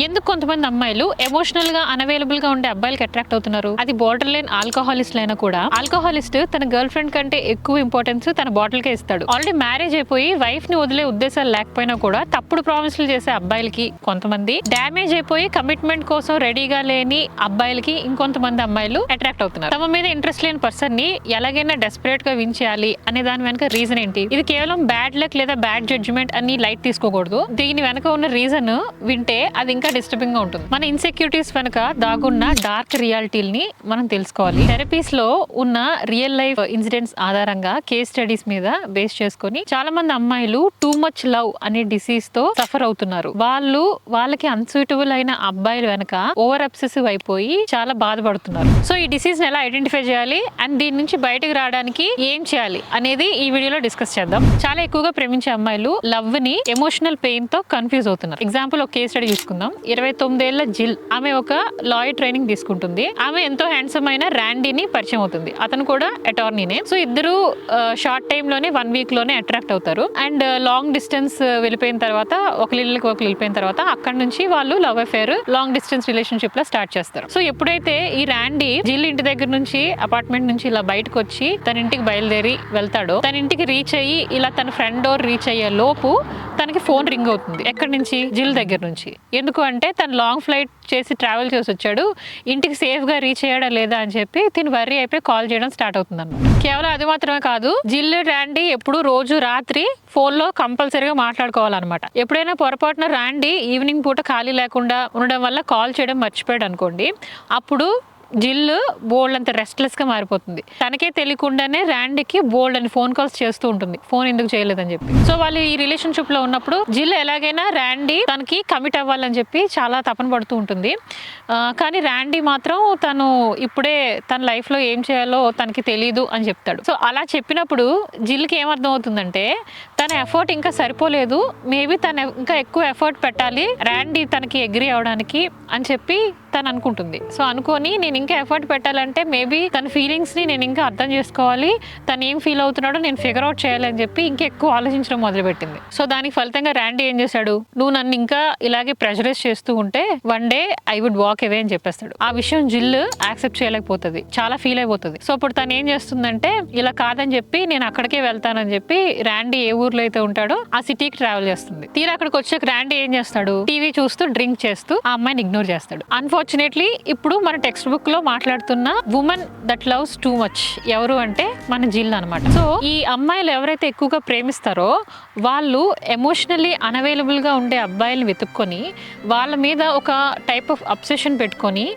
ఎందుకు కొంతమంది అమ్మాయిలు ఎమోషనల్ గా అన్అవైలబుల్ గా ఉండే అబ్బాయిలకి అట్రాక్ట్ అవుతున్నారు? అది బోర్డర్ లైన్ ఆల్కహాలిస్ట్ అయినా కూడా ఆల్కహాలిస్ట్ తన గర్ల్ ఫ్రెండ్ కంటే ఎక్కువ ఇంపార్టెన్స్ తన బాటిల్ కే ఇస్తాడు. ఆల్రెడీ మ్యారేజ్ అయిపోయి వైఫ్ ని వదిలే ఉద్దేశాలు లేకపోయినా కూడా తప్పుడు ప్రామిస్లు చేసే అబ్బాయిలకి కొంతమంది, డ్యామేజ్ అయిపోయి కమిట్మెంట్ కోసం రెడీగా లేని అబ్బాయిలకి ఇంకొంతమంది అమ్మాయిలు అట్రాక్ట్ అవుతున్నారు. తమ మీద ఇంట్రెస్ట్ లేని పర్సన్ ని ఎలాగైనా డెస్పరేట్ గా విన్ చేయాలి అనే దాని వెనక రీజన్ ఏంటి? ఇది కేవలం బ్యాడ్ లక్ లేదా బ్యాడ్ జడ్జిమెంట్ అని లైట్ తీసుకోకూడదు. దీని వెనక ఉన్న రీజన్ వింటే అది ఇంకా డిస్టర్బింగ్ గా ఉంటుంది. మన ఇన్సెక్యూరిటీస్ వెనక దాగున్న డార్క్ రియాలిటీని మనం తెలుసుకోవాలి. థెరపీస్ లో ఉన్న రియల్ లైఫ్ ఇన్సిడెంట్స్ ఆధారంగా కేస్ స్టడీస్ మీద బేస్ చేసుకుని చాలా మంది అమ్మాయిలు టూ మచ్ లవ్ అనే డిసీజ్ తో సఫర్ అవుతున్నారు. వాళ్ళకి అన్సూటబుల్ అయిన అబ్బాయిల వెనక ఓవర్ అబ్సెసివ్ అయిపోయి చాలా బాధపడుతున్నారు. సో ఈ డిసీజ్ ని ఎలా ఐడెంటిఫై చేయాలి అండ్ దీని నుంచి బయటకు రావడానికి ఏం చేయాలి అనేది ఈ వీడియోలో డిస్కస్ చేద్దాం. చాలా ఎక్కువగా ప్రేమించే అమ్మాయిలు లవ్ ని ఎమోషనల్ పెయిన్ తో కన్ఫ్యూజ్ అవుతున్నారు. ఎగ్జాంపుల్ ఒక కేస్ స్టడీ చూసుకుందాం. 29 ఏళ్ల జిల్, ఆమె ఒక లాయర్ ట్రైనింగ్ తీసుకుంటుంది. ఆమె ఎంతో హ్యాండ్సమ్ అయిన ర్యాండీని పరిచయం అవుతుంది. అతను కూడా అటార్నీనే. సో ఇద్దరు షార్ట్ టైమ్ లోనే 1 వీక్ లోనే అట్రాక్ట్ అవుతారు. అండ్ లాంగ్ డిస్టెన్స్ వెళ్ళిపోయిన తర్వాత ఒకరికి వెళ్ళిపోయిన తర్వాత అక్కడ నుంచి వాళ్ళు love affair long distance relationship లో స్టార్ట్ చేస్తారు. సో ఎప్పుడైతే ఈ ర్యాండీ జిల్ ఇంటి దగ్గర నుంచి అపార్ట్మెంట్ నుంచి ఇలా బయటకు వచ్చి తన ఇంటికి బయలుదేరి వెళ్తాడో, తన ఇంటికి రీచ్ అయ్యి ఇలా తన ఫ్రెండ్ డోర్ రీచ్ అయ్యే లోపు తనకి ఫోన్ రింగ్ అవుతుంది. ఎక్కడి నుంచి? జిల్ దగ్గర నుంచి. ఎందుకు అంటే తను లాంగ్ ఫ్లైట్ చేసి ట్రావెల్ చేసి వచ్చాడు, ఇంటికి సేఫ్ గా రీచ్ అయ్యాడా లేదా అని చెప్పి తిని వర్రీ అయిపోయి కాల్ చేయడం స్టార్ట్ అవుతుంది అన్నమాట. కేవలం అది మాత్రమే కాదు, జిల్ ర్యాండీ ఎప్పుడు రోజు రాత్రి ఫోన్ లో కంపల్సరీగా మాట్లాడుకోవాలన్నమాట. ఎప్పుడైనా పొరపాటున ర్యాండీ ఈవినింగ్ పూట ఖాళీ లేకుండా ఉండడం వల్ల కాల్ చేయడం మర్చిపోయాడు అనుకోండి, అప్పుడు జిల్ బోల్డ్ అంత రెస్ట్లెస్ గా మారిపోతుంది. తనకే తెలియకుండానే ర్యాండీకి బోల్డ్ అని ఫోన్ కాల్స్ చేస్తూ ఉంటుంది, ఫోన్ ఎందుకు చేయలేదని చెప్పి. సో వాళ్ళు ఈ రిలేషన్షిప్ లో ఉన్నప్పుడు జిల్ ఎలాగైనా ర్యాండీ తనకి కమిట్ అవ్వాలని చెప్పి చాలా తపన పడుతూ ఉంటుంది. కానీ ర్యాండీ మాత్రం తను ఇప్పుడే తన లైఫ్ లో ఏం చేయాలో తనకి తెలీదు అని చెప్తాడు. సో అలా చెప్పినప్పుడు జిల్కి ఏమర్థం అవుతుందంటే తన ఎఫర్ట్ ఇంకా సరిపోలేదు, మేబీ తను ఇంకా ఎక్కువ ఎఫర్ట్ పెట్టాలి ర్యాండీ తనకి అగ్రీ అవడానికి అని చెప్పి తను అనుకుంటుంది. సో అనుకొని నేను ఇంకా ఎఫర్ట్ పెట్టాలంటే మేబీ తన ఫీలింగ్స్ ని నేను ఇంకా అర్థం చేసుకోవాలి, తను ఏం ఫీల్ అవుతున్నాడో నేను ఫిగర్ అవుట్ చేయాలని చెప్పి ఇంకెక్కువ ఆలోచించడం మొదలుపెట్టింది. సో దానికి ఫలితంగా ర్యాండీ ఏం చేశాడు, నువ్వు నన్ను ఇంకా ఇలాగే ప్రెషరైజ్ చేస్తూ ఉంటే one day I would walk away అని చెప్పేస్తాడు. ఆ విషయం జిల్ యాక్సెప్ట్ చేయలేకపోతుంది, చాలా ఫీల్ అయిపోతుంది. సో అప్పుడు తను ఏం చేస్తుందంటే ఇలా కాదని చెప్పి నేను అక్కడికే వెళ్తానని చెప్పి ర్యాండీ ఏ ఊర్లో అయితే ఉంటాడో ఆ సిటీకి ట్రావెల్ చేస్తుంది. తీరా అక్కడికి వచ్చాక ర్యాండీ ఏం చేస్తాడు, టీవీ చూస్తూ డ్రింక్ చేస్తూ ఆ అమ్మాయిని ఇగ్నోర్ చేస్తాడు. అన్ఫార్చునేట్లీ ఇప్పుడు మన టెక్స్ట్ బుక్ లో మాట్లాడుతున్న women that loves too much ఎవరు అంటే మన జిల్ అనమాట. సో ఈ అమ్మాయిలు ఎవరైతే ఎక్కువగా ప్రేమిస్తారో వాళ్ళు ఎమోషనల్లీ అన్అవైలబుల్ గా ఉండే అబ్బాయిలను వెతుక్కొని వాళ్ళ మీద ఒక టైప్ ఆఫ్ అబ్సెషన్ పెట్టుకొని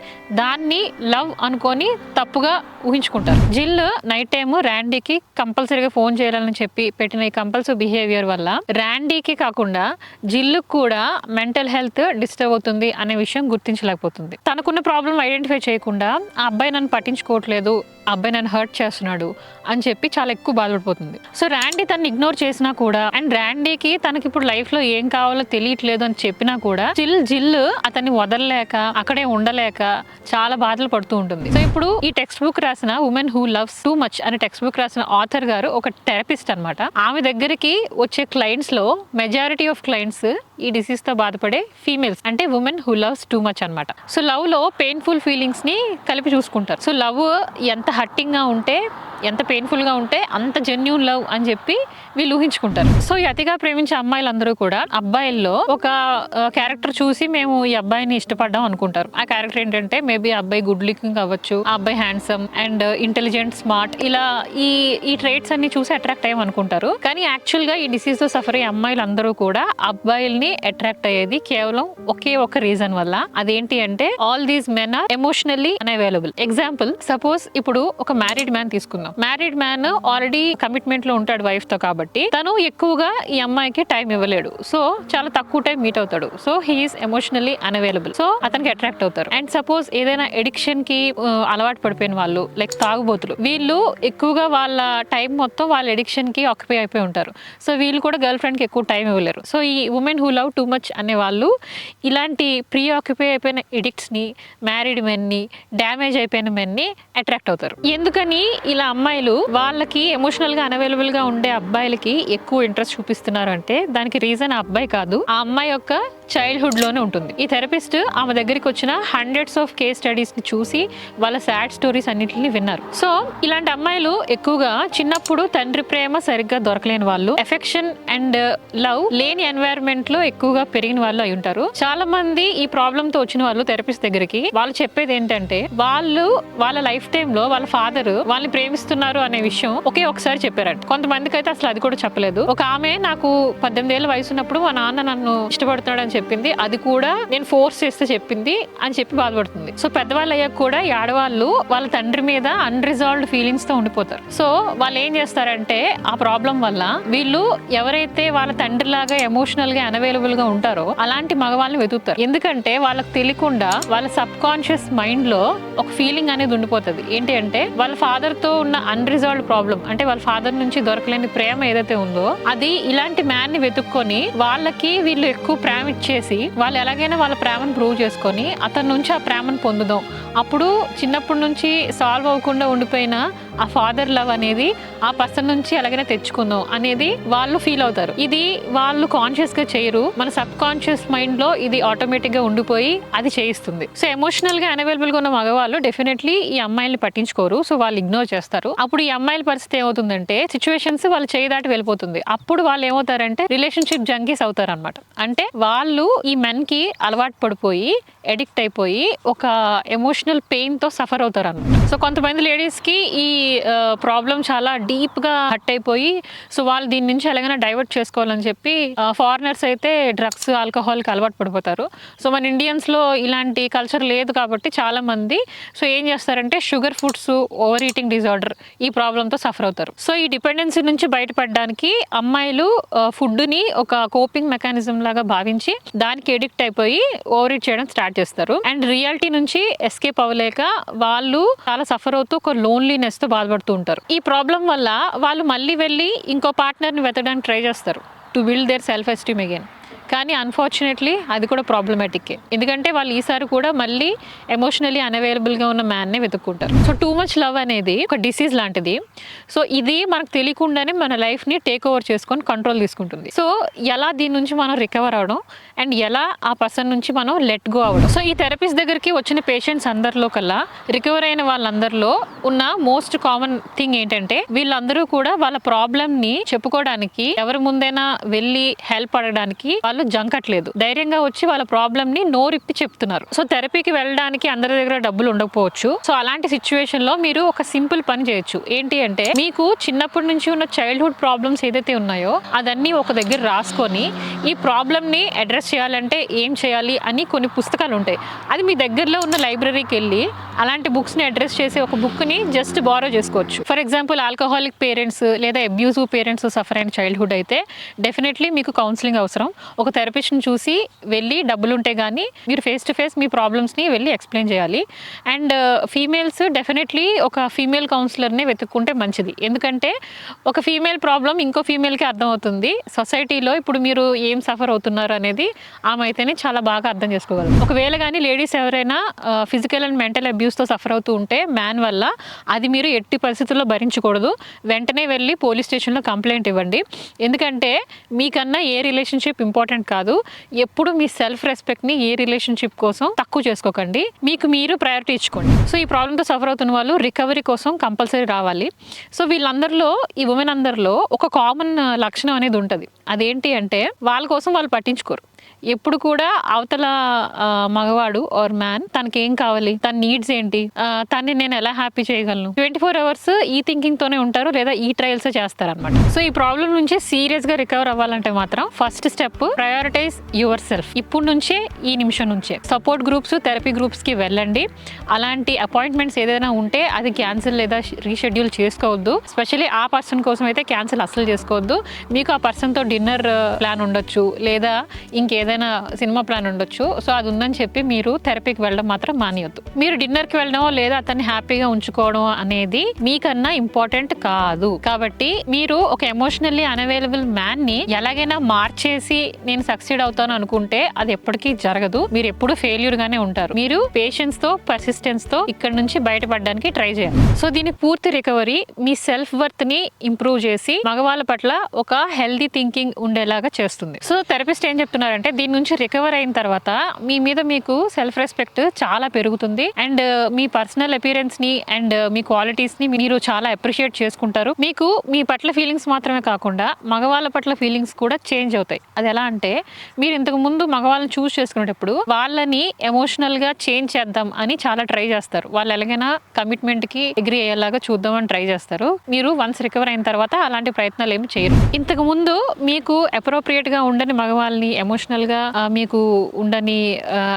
దాన్ని లవ్ అనుకొని తప్పుగా ఊహించుకుంటారు. జిల్ నైట్ టైమ్ ర్యాండీకి కంపల్సరీగా ఫోన్ చేయాలని చెప్పి పెట్టిన ఈ కంపల్సరీ బిహేవియర్ వల్ల ర్యాండీకి కాకుండా జిల్ కూడా మెంటల్ హెల్త్ డిస్టర్బ్ అవుతుంది అనే విషయం గుర్తించలేకపోతుంది. తనకున్న ప్రాబ్లం ఐడెంటిఫై చేయకుండా ఆ అబ్బాయి నన్ను పట్టించుకోవట్లేదు, ఆ అబ్బాయి నన్ను హర్ట్ చేస్తున్నాడు అని చెప్పి చాలా ఎక్కువ బాధపడిపోతుంది. సో ర్యాండీ తను ఇగ్నోర్ చేసినా కూడా అండ్ ర్యాండీకి తనకి ఇప్పుడు లైఫ్ లో ఏం కావాలో తెలియట్లేదు అని చెప్పినా కూడా జిల్ అతన్ని వదలలేక అక్కడే ఉండలేక చాలా బాధలు పడుతూ ఉంటుంది. సో ఇప్పుడు ఈ టెక్స్ట్ బుక్ రాసిన women who loves too much అనే టెక్స్ట్ బుక్ రాసిన ఆథర్ గారు ఒక థెరపిస్ట్ అనమాట. ఆమె దగ్గరికి వచ్చే క్లయింట్స్ లో మెజారిటీ ఆఫ్ క్లయింట్స్ ఈ డిసీజ్ తో బాధపడే ఫీమేల్స్, అంటే women who loves too much అనమాట. సో లవ్ లో పెయిన్ఫుల్ ఫీలింగ్స్ ని కలిపి చూసుకుంటారు. సో లవ్ ఎంత హర్టింగ్ గా ఉంటే, ఎంత పెయిన్ఫుల్ గా ఉంటే అంత జెన్యూన్ లవ్ అని చెప్పి వీళ్ళు ఊహించుకుంటారు. సో ఈ అతిగా ప్రేమించే అమ్మాయిలందరూ కూడా అబ్బాయిల్లో ఒక క్యారెక్టర్ చూసి మేము ఈ అబ్బాయిని ఇష్టపడ్డాం అనుకుంటారు. ఆ క్యారెక్టర్ ఏంటంటే మేబీ అబ్బాయి గుడ్ లుకింగ్ అవ్వచ్చు, ఆ అబ్బాయి హ్యాండ్సమ్ అండ్ ఇంటెలిజెంట్, స్మార్ట్, ఇలా ఈ ట్రేట్స్ అన్ని చూసి అట్రాక్ట్ అయ్యాం అనుకుంటారు. కానీ యాక్చువల్ గా ఈ డిసీజ్ తో సఫర్ అయ్యే అమ్మాయిలందరూ కూడా అబ్బాయిల్ని అట్రాక్ట్ అయ్యేది కేవలం ఒకే ఒక రీజన్ వల్ల. అదేంటి అంటే all these men are emotionally unavailable. Example, suppose ఇప్పుడు ఒక మ్యారీడ్ మ్యాన్ తీసుకుందాం. మ్యారీడ్ మ్యాన్ ఆల్రెడీ కమిట్మెంట్ లో ఉంటాడు వైఫ్ తో, కాబట్టి తను ఎక్కువగా ఈ అమ్మాయికి టైం ఇవ్వలేడు. సో చాలా తక్కువ టైం మీట్ అవుతాడు. So he's emotionally unavailable. So అతనికి అట్రాక్ట్ అవుతారు. అండ్ సపోజ్ ఏదైనా ఎడిక్షన్ కి అలవాటు పడిపోయిన వాళ్ళు, లైక్ తాగుబోతులు, వీళ్ళు ఎక్కువగా వాళ్ళ టైం మొత్తం వాళ్ళ ఎడిక్షన్ కి ఆక్యుపై అయిపోయి ఉంటారు. సో వీళ్ళు కూడా గర్ల్ ఫ్రెండ్ కి ఎక్కువ టైం ఇవ్వలేరు. సో ఈ women who love too much అనే వాళ్ళు ఇలాంటి ప్రీ ఆక్యుపై అయిపోయిన ఎడిక్ట్స్ ని, మ్యారీడ్ మెన్ ని, డ్యామేజ్ అయిపోయిన మెన్ ని అట్రాక్ట్ అవుతారు. ఎందుకని ఇలా అమ్మాయిలు వాళ్ళకి ఎమోషనల్ గా అన్అవైలబుల్ గా ఉండే అబ్బాయిలకి ఎక్కువ ఇంట్రెస్ట్ చూపిస్తున్నారు అంటే దానికి రీజన్ ఆ అబ్బాయి కాదు, ఆ అమ్మాయి యొక్క చైల్డ్హుడ్ లోనే ఉంటుంది. ఈ థెరపిస్ట్ ఆమె దగ్గరికి వచ్చిన హండ్రెడ్స్ ఆఫ్ కేస్ స్టడీస్ ని చూసి వాళ్ళ సాడ్ స్టోరీస్ అన్నిటిని విన్నారు. సో ఇలాంటి అమ్మాయిలు ఎక్కువగా చిన్నప్పుడు తండ్రి ప్రేమ సరిగ్గా దొరకలేని వాళ్ళు, ఎఫెక్షన్ అండ్ లవ్ లేని ఎన్వైరన్మెంట్ లో ఎక్కువగా పెరిగిన వాళ్ళు అయి ఉంటారు. చాలా మంది ఈ ప్రాబ్లమ్ తో వచ్చిన వాళ్ళు థెరపిస్ట్ దగ్గరికి వాళ్ళు చెప్పేది ఏంటంటే వాళ్ళు వాళ్ళ లైఫ్ టైమ్ లో వాళ్ళ ఫాదర్ వాళ్ళని ప్రేమిస్తున్నారు అనే విషయం ఒకసారి చెప్పారంట. కొంతమందికి అయితే అసలు అది కూడా చెప్పలేదు. ఒక ఆమె నాకు 18 ఏళ్ళ వయసు ఉన్నప్పుడు మా నాన్న నన్ను ఇష్టపడుతున్నాడు అని చెప్పింది, అది కూడా నేను ఫోర్స్ చేస్తే చెప్పింది అని చెప్పి బాధపడుతుంది. సో పెద్దవాళ్ళు అయ్యాక కూడా ఈ ఆడవాళ్ళు వాళ్ళ తండ్రి మీద అన్రిజాల్వ్డ్ ఫీలింగ్స్ తో ఉండిపోతారు. సో వాళ్ళు ఏం చేస్తారంటే ఆ ప్రాబ్లం వల్ల వీళ్ళు ఎవరైతే వాళ్ళ తండ్రి లాగా ఎమోషనల్ గా అనవైలబుల్ గా ఉంటారో అలాంటి మగవాళ్ళని వెతుకుతారు. ఎందుకంటే వాళ్ళకి తెలియకుండా వాళ్ళ సబ్ కాన్షియస్ మైండ్ లో ఒక ఫీలింగ్ అనేది ఉండిపోతుంది. ఏంటి అంటే వాళ్ళ ఫాదర్ తో ఉన్న అన్రిజాల్వ్డ్ ప్రాబ్లం, అంటే వాళ్ళ ఫాదర్ నుంచి దొరకలేని ప్రేమ ఏదైతే ఉందో అది ఇలాంటి మ్యాన్ ని వెతుక్కొని వాళ్ళకి వీళ్ళు ఎక్కువ ప్రేమ ఇచ్చేసి వాళ్ళు ఎలాగైనా వాళ్ళ ప్రేమను ప్రూవ్ చేసుకొని అతని నుంచి ఆ ప్రేమను పొందుదాం, అప్పుడు చిన్నప్పటి నుంచి సాల్వ్ అవ్వకుండా ఉండిపోయిన ఆ ఫాదర్ లవ్ అనేది ఆ పర్సన్ నుంచి ఎలాగైనా తెచ్చుకుందాం అనేది వాళ్ళు ఫీల్ అవుతారు. ఇది వాళ్ళు కాన్షియస్ గా చేయరు, మన సబ్ కాన్షియస్ మైండ్ లో ఇది ఆటోమేటిక్ గా ఉండిపోయి అది చేయిస్తుంది. సో ఎమోషనల్ గా అవైలబుల్ గా ఉన్న మగవాళ్ళు డెఫినెట్లీ ఈ అమ్మాయిల్ని పట్టించుకోరు. సో వాళ్ళు ఇగ్నోర్ చేస్తారు. అప్పుడు ఈ అమ్మాయిల పరిస్థితి ఏమవుతుందంటే సిచ్యువేషన్స్ వాళ్ళు చేయి దాటి వెళ్ళిపోతుంది. అప్పుడు వాళ్ళు ఏమవుతారంటే రిలేషన్షిప్ జంకీస్ అవుతారు అనమాట. అంటే వాళ్ళు ఈ మెన్ కి అలవాటు పడిపోయి ఎడిక్ట్ అయిపోయి ఒక ఎమోషనల్ పెయిన్ తో సఫర్ అవుతారు అనమాట. సో కొంతమంది లేడీస్ కి ఈ ప్రాబ్లం చాలా డీప్ గా హట్ అయిపోయి సో వాళ్ళు దీని నుంచి ఎలాగైనా డైవర్ట్ చేసుకోవాలని చెప్పి ఫారినర్స్ అయితే డ్రగ్స్ ఆల్కహాల్ కి అలవాటు పడిపోతారు. సో మన ఇండియన్స్ లో ఇలాంటి కల్చర్ లేదు కాబట్టి చాలా మంది సో ఏం చేస్తారంటే sugar foods, over eating disorder ఈ ప్రాబ్లమ్ తో సఫర్ అవుతారు. సో ఈ డిపెండెన్సీ నుంచి బయటపడడానికి అమ్మాయిలు ఫుడ్ ని ఒక కోపింగ్ మెకానిజం లాగా భావించి దానికి ఎడిక్ట్ అయిపోయి ఓవర్ ఈట్ చేయడం స్టార్ట్ చేస్తారు. అండ్ రియాలిటీ నుంచి ఎస్కేప్ అవ్వలేక వాళ్ళు చాలా సఫర్ అవుతూ ఒక లోన్లీనెస్ తో బాధపడుతూ ఉంటారు. ఈ ప్రాబ్లం వల్ల వాళ్ళు మళ్ళీ వెళ్ళి ఇంకో పార్ట్నర్ ని వెతకడానికి ట్రై చేస్తారు to build there self esteem again. కానీ అన్ఫార్చునేట్లీ అది కూడా ప్రాబ్లమాటిక్. ఎందుకంటే వాళ్ళు ఈసారి కూడా మళ్ళీ ఎమోషనలీ అన్అవైలబుల్గా ఉన్న మ్యాన్నే వెతుక్కుంటారు. సో టూ మచ్ లవ్ అనేది ఒక డిసీజ్ లాంటిది. సో ఇది మనకు తెలియకుండానే మన లైఫ్ని టేక్ ఓవర్ చేసుకొని కంట్రోల్ తీసుకుంటుంది. సో ఎలా దీని నుంచి మనం రికవర్ అవ్వడం అండ్ ఎలా ఆ పర్సన్ నుంచి మనం లెట్ గో అవ్వడం. సో ఈ థెరపిస్ట్ దగ్గరికి వచ్చిన పేషెంట్స్ అందరిలో కల్లా రికవర్ అయిన వాళ్ళందరిలో ఉన్న మోస్ట్ కామన్ థింగ్ ఏంటంటే వీళ్ళందరూ కూడా వాళ్ళ ప్రాబ్లమ్ని చెప్పుకోవడానికి ఎవరి ముందైనా వెళ్ళి హెల్ప్ అడగడానికి వాళ్ళు జంకట్లేదు. ధైర్యంగా వచ్చి వాళ్ళ ప్రాబ్లమ్ ని నోరిప్పి చెప్తున్నారు. సో థెరపీకి వెళ్ళడానికి అందరి దగ్గర డబ్బులు ఉండకపోవచ్చు. సో అలాంటి సిచ్యువేషన్ లో మీరు ఒక సింపుల్ పని చేయొచ్చు. ఏంటి అంటే మీకు చిన్నప్పటి నుంచి ఉన్న చైల్డ్హుడ్ ప్రాబ్లమ్స్ ఏదైతే ఉన్నాయో అదన్నీ ఒక దగ్గర రాసుకొని ఈ ప్రాబ్లమ్ ని అడ్రస్ చేయాలంటే ఏం చేయాలి అని కొన్ని పుస్తకాలు ఉంటాయి. అది మీ దగ్గరలో ఉన్న లైబ్రరీకి వెళ్ళి అలాంటి బుక్స్ ని అడ్రస్ చేసి ఒక బుక్ ని జస్ట్ బారో చేసుకోవచ్చు. ఫర్ ఎగ్జాంపుల్ ఆల్కహాలిక్ పేరెంట్స్ లేదా అబ్యూజివ్ పేరెంట్స్ సఫర్ అయిన చైల్డ్హుడ్ అయితే డెఫినెట్లీ మీకు కౌన్సిలింగ్ అవసరం. ఒక థెరపిస్ట్ని చూసి వెళ్ళి డబ్బులు ఉంటే కానీ మీరు ఫేస్ టు ఫేస్ మీ ప్రాబ్లమ్స్ని వెళ్ళి ఎక్స్ప్లెయిన్ చేయాలి. అండ్ ఫీమేల్స్ డెఫినెట్లీ ఒక ఫీమేల్ కౌన్సిలర్ని వెతుక్కుంటే మంచిది. ఎందుకంటే ఒక ఫీమేల్ ప్రాబ్లం ఇంకో ఫీమేల్కి అర్థమవుతుంది. సొసైటీలో ఇప్పుడు మీరు ఏం సఫర్ అవుతున్నారు అనేది ఆమె అయితేనే చాలా బాగా అర్థం చేసుకోగలరు. ఒకవేళ కానీ లేడీస్ ఎవరైనా ఫిజికల్ అండ్ మెంటల్ అబ్యూస్తో సఫర్ అవుతూ ఉంటే మ్యాన్ వల్ల అది మీరు ఎట్టి పరిస్థితుల్లో భరించకూడదు. వెంటనే వెళ్ళి పోలీస్ స్టేషన్లో కంప్లైంట్ ఇవ్వండి. ఎందుకంటే మీకన్నా ఏ రిలేషన్షిప్ ఇంపార్టెంట్ కాదు. ఎప్పుడు మీ సెల్ఫ్ రెస్పెక్ట్ని ఏ రిలేషన్షిప్ కోసం తక్కువ చేసుకోకండి. మీకు మీరు ప్రయారిటీ ఇచ్చుకోండి. సో ఈ ప్రాబ్లంతో సఫర్ అవుతున్న వాళ్ళు రికవరీ కోసం కంపల్సరీ రావాలి. సో వీళ్ళందరిలో ఈ ఉమెన్ అందరిలో ఒక కామన్ లక్షణం అనేది ఉంటుంది. అదేంటి అంటే వాళ్ళ కోసం వాళ్ళు పట్టించుకోరు. ఎప్పుడు కూడా అవతల మగవాడు ఆర్ మ్యాన్ తనకి ఏం కావాలి, తన నీడ్స్ ఏంటి, తన్ని నేను ఎలా హ్యాపీ చేయగలను 24 hours ఈ థింకింగ్ తోనే ఉంటారు లేదా ఈ ట్రయల్స్ చేస్తారు అనమాట. సో ఈ ప్రాబ్లం నుంచి సీరియస్ గా రికవర్ అవ్వాలంటే మాత్రం first step prioritise yourself. ఇప్పుడు నుంచే ఈ నిమిషం నుంచే సపోర్ట్ గ్రూప్స్, థెరపీ గ్రూప్స్ కి వెళ్ళండి. అలాంటి అపాయింట్మెంట్స్ ఏదైనా ఉంటే అది క్యాన్సిల్ లేదా రీషెడ్యూల్ చేసుకోవద్దు. స్పెషల్లీ ఆ పర్సన్ కోసం అయితే క్యాన్సిల్ అస్సలు చేసుకోవద్దు. మీకు ఆ పర్సన్ తో డిన్నర్ ప్లాన్ ఉండొచ్చు లేదా ఇంకేదైనా సినిమా ప్లాన్ ఉండొచ్చు. సో అది ఉందని చెప్పి మీరు థెరపీకి వెళ్ళడం మాత్రం మానేయొద్దు. మీరు డిన్నర్కి వెళ్ళడం లేదా అతన్ని హ్యాపీగా ఉంచుకోవడం అనేది మీకన్నా ఇంపార్టెంట్ కాదు. కాబట్టి మీరు ఒక ఎమోషనల్లీ అన్అవైలబుల్ మ్యాన్ ని ఎలాగైనా మార్చేసి నేను సక్సీడ్ అవుతాను అనుకుంటే అది ఎప్పటికీ జరగదు. మీరు ఎప్పుడు ఫెయిల్యూర్ గానే ఉంటారు. మీరు పేషెన్స్ తో పర్సిస్టెన్స్ తో ఇక్కడ నుంచి బయటపడడానికి ట్రై చేయాలి. సో దీని పూర్తి రికవరీ మీ సెల్ఫ్ వర్త్ ని ఇంప్రూవ్ చేసి మగవాళ్ళ పట్ల ఒక హెల్దీ థింకింగ్ ఉండేలాగా చేస్తుంది. సో థెరపిస్ట్ ఏం చెప్తున్నారు చేస్తారంటే దీని నుంచి రికవర్ అయిన తర్వాత మీ మీద మీకు సెల్ఫ్ రెస్పెక్ట్ చాలా పెరుగుతుంది అండ్ మీ పర్సనల్ అపియరెన్స్ ని అండ్ మీ క్వాలిటీస్ ని మీరు చాలా అప్రిషియేట్ చేసుకుంటారు. మీకు మీ పట్ల ఫీలింగ్స్ మాత్రమే కాకుండా మగవాళ్ళ పట్ల ఫీలింగ్స్ కూడా చేంజ్ అవుతాయి. అది ఎలా అంటే మీరు ఇంతకు ముందు మగవాళ్ళని చూస్ చేసుకునేటప్పుడు వాళ్ళని ఎమోషనల్ గా చేంజ్ చేద్దాం అని చాలా ట్రై చేస్తారు. వాళ్ళు ఎలాగైనా కమిట్మెంట్ కి అగ్రీ అయ్యేలాగా చూద్దామని ట్రై చేస్తారు. మీరు వన్స్ రికవర్ అయిన తర్వాత అలాంటి ప్రయత్నాలు ఏమి చేయరు. ఇంతకు ముందు మీకు అప్రోప్రియేట్ గా ఉండని మగవాళ్ళని ఎమోషనల్ గా మీకు ఉండని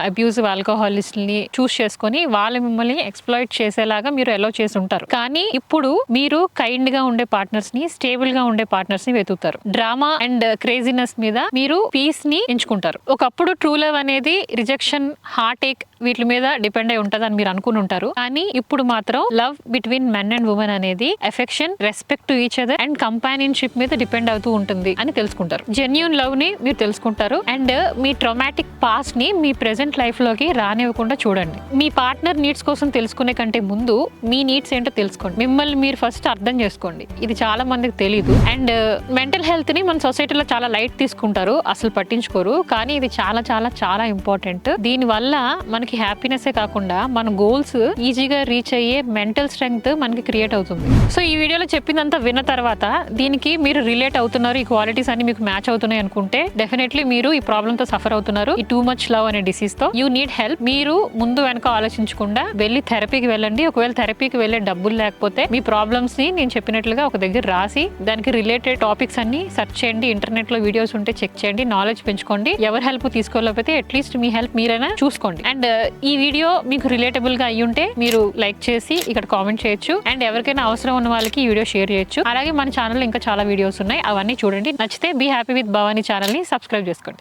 అబ్యూజివ్ ఆల్కహాలిస్ట్ ని చూస్ చేసుకొని వాళ్ళు మిమ్మల్ని ఎక్స్ప్లాయిట్ చేసేలాగా మీరు అలౌ చేసి ఉంటారు. కానీ ఇప్పుడు మీరు కైండ్ గా ఉండే పార్ట్నర్స్ ని స్టేబుల్ గా ఉండే పార్ట్నర్స్ ని వెతుకుతారు. డ్రామా అండ్ క్రేజీనెస్ మీద మీరు పీస్ ని ఎంచుకుంటారు. ఒకప్పుడు ట్రూ లవ్ అనేది రిజెక్షన్, హార్ట్ ఏక్ వీటి మీద డిపెండ్ అయి ఉంటది అని మీరు అనుకుని ఉంటారు. కానీ ఇప్పుడు మాత్రం love between men and women అనేది affection, respect to each other and companionship మీద డిపెండ్ అవుతూ ఉంటుంది అని తెలుసుకుంటారు. జెన్యూన్ లవ్ ని మీరు తెలుసుకుంటారు అండ్ మీ ట్రామాటిక్ పాస్ట్ ని మీ ప్రెసెంట్ లైఫ్ లోకి రానివ్వకుండా చూడండి. మీ పార్ట్నర్ నీడ్స్ కోసం తెలుసుకునే కంటే ముందు మీ నీడ్స్ ఏంటో తెలుసుకోండి. మిమ్మల్ని మీరు ఫస్ట్ అర్థం చేసుకోండి. ఇది చాలా మందికి తెలీదు. అండ్ మెంటల్ హెల్త్ ని మన సొసైటీలో చాలా లైట్ తీసుకుంటారు, అసలు పట్టించుకోరు. కానీ ఇది చాలా చాలా చాలా ఇంపార్టెంట్. దీని వల్ల మనకి హ్యాపీనెస్ కాకుండా మన గోల్స్ ఈజీగా రీచ్ అయ్యే మెంటల్ స్ట్రెంగ్త్ మనకి క్రియేట్ అవుతుంది. సో ఈ వీడియోలో చెప్పిందంతా విన్న తర్వాత దీనికి మీరు రిలేట్ అవుతున్నారు, ఈ క్వాలిటీస్ అన్ని మీకు మ్యాచ్ అవుతున్నాయి అనుకుంటే డెఫినెట్లీ మీరు ఈ ప్రాబ్లమ్ తో సఫర్ అవుతున్నారు, ఈ టూ మచ్ లవ్ అనే డిసీజ్ తో. You need help. మీరు ముందు వెనక ఆలోచించకుండా వెళ్ళి థెరపీకి వెళ్ళండి. ఒకవేళ థెరపీకి వెళ్ళే డబ్బులు లేకపోతే మీ ప్రాబ్లమ్స్ ని నేను చెప్పినట్లుగా ఒక దగ్గర రాసి దానికి రిలేటెడ్ టాపిక్స్ అన్ని సెర్చ్ చేయండి. ఇంటర్నెట్ లో వీడియోస్ ఉంటే చెక్ చేయండి, నాలెడ్జ్ పెంచుకోండి. ఎవరి హెల్ప్ తీసుకోలేకపోతే అట్లీస్ట్ మీ హెల్ప్ మీరైనా చూసుకోండి. అండ్ ఈ వీడియో మీకు రిలేటబుల్ గా అయ్యి ఉంటే మీరు లైక్ చేసి ఇక్కడ కామెంట్ చేయొచ్చు. అండ్ ఎవరికైనా అవసరం ఉన్న వాళ్ళకి ఈ వీడియో షేర్ చేయొచ్చు. అలాగే మన ఛానల్ ఇంకా చాలా వీడియోస్ ఉన్నాయి, అవన్నీ చూడండి. నచ్చితే be happy with Bhavani channel ని సబ్స్క్రైబ్ చేసుకోండి.